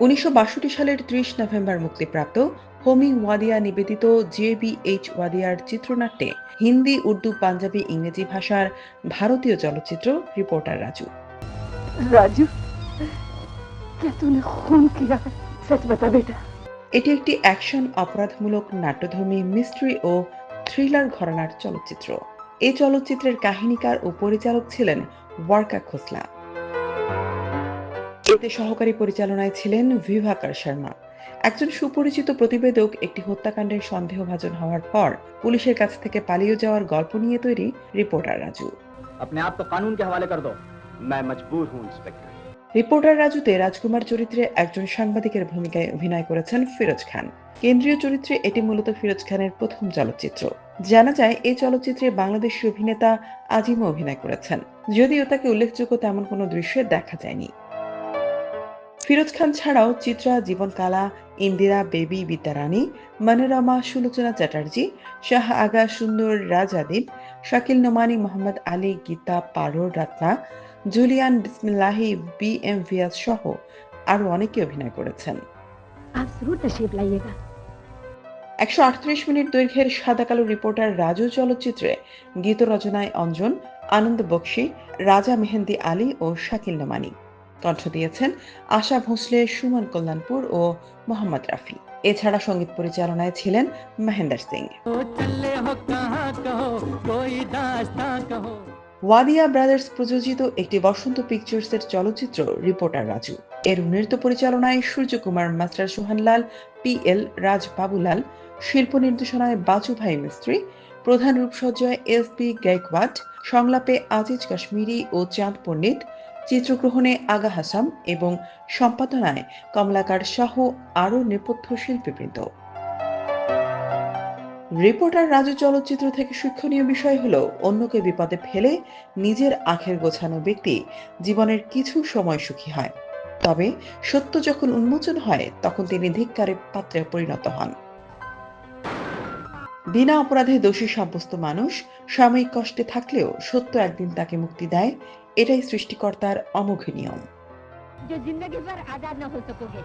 1962 সালের 30 নভেম্বর মুক্তিপ্রাপ্ত হোমি ওয়াদিয়া নিবেদিত JBH ওয়াদিয়ার চিত্রনাট্যে হিন্দি, উর্দু, পাঞ্জাবি, ইংরেজি ভাষার ভারতীয় চলচ্চিত্র রিপোর্টার রাজু। राजू, क्या तूने खून किया है? सच बता बेटा। এটি একটি অ্যাকশন অপরাধমূলক নাট্যধর্মী মিস্ট্রি ও থ্রিলার ঘরানার চলচ্চিত্র। এই চলচ্চিত্রের কাহিনীকার ও পরিচালক ছিলেন ওয়ার্কা খোসলা। এতে সহকারী পরিচালনায় ছিলেন ভিভাকর শর্মা। একজন সুপরিচিত প্রতিবেদক একটি হত্যাকাণ্ডের সন্দেহভাজন হওয়ার পর পুলিশের কাছ থেকে পালিয়ে যাওয়ার গল্প নিয়ে তৈরি রিপোর্টার রাজু। अपने आप को कानून के हवाले कर दो। मैं मजबूर हूँ इंस्पेक्टर। রিপোর্টার রাজুতে রাজকুমার চরিত্রে একজন সাংবাদিকের ভূমিকায় অভিনয় করেছেন ফিরোজ খান। কেন্দ্রীয় চরিত্রে এটি মূলত ফিরোজ খানের প্রথম চলচ্চিত্র। জানা যায় এই চলচ্চিত্রে বাংলাদেশি অভিনেতা আজিমও অভিনয় করেছেন, যদিও তাকে উল্লেখযোগ্য তেমন কোনো দৃশ্যে দেখা যায়নি। ফিরোজ খান ছাড়াও চিত্রা, জীবন কালা, ইন্দিরা, বেবি, বিদ্যারানী, মনোরমা, সুলোচনা চ্যাটার্জি, শাহ আগা, সুন্দর, রাজ আদিব, শাকিল নোমানী, মোহাম্মদ আলী, গীতা, পারোর, রাত্না, জুলিয়ান, বিসমিল্লাহি, BM ভিয়াজ সহ আরো অনেকে অভিনয় করেছেন। आप जरूर तशरीफ लाइएगा। 138 মিনিট দৈর্ঘ্যের সাদা কালো রিপোর্টার রাজু চলচ্চিত্রে গীত রচনায় অঞ্জন, আনন্দ বক্সী, রাজা মেহেন্দি আলী ও শাকিল নোমানী। কণ্ঠ দিয়েছেন আশা ভোসলে, সুমন কল্যাণপুর ও মোহাম্মদ রাফি। এছাড়া সঙ্গীত পরিচালনায় ছিলেন মহেন্দ্র সিং। ওয়াদিয়া ব্রাদার্স প্রযোজিত একটি বসন্ত পিকচার্সের চলচ্চিত্র রিপোর্টার রাজু। এর নৃত্য পরিচালনায় সূর্যকুমার, মাস্টার সোহানলাল, PL রাজ, বাবুলাল। শিল্প নির্দেশনায় বাচু ভাই মিস্ত্রি। প্রধান রূপসজ্জায় SB গায়কওয়াড। সংলাপে আজিজ কাশ্মীরি ও চাঁদ পণ্ডিত। চিত্রগ্রহণে আগা হাসাম এবং সম্পাদনায় কমলাকার সহ আরও নেপথ্য শিল্পীবৃন্দ। রিপোর্টার রাজু চলচ্চিত্র থেকে শিক্ষণীয় বিষয় হলো, অন্যকে বিপদে ফেলে নিজের আখের গোছানো ব্যক্তি জীবনের কিছু সময় সুখী হয়, তবে সত্য যখন উন্মোচন হয় তখন তিনি ধিক্কারের পাত্রে পরিণত হন। বিনা অপরাধে দোষী সাব্যস্ত মানুষ সাময়িক কষ্টে থাকলেও সত্য একদিন তাকে মুক্তি দেয়। এটাই সৃষ্টিকর্তার অমোঘ নিয়ম। जो जिंदगी भर आजाद न हो सकोगे।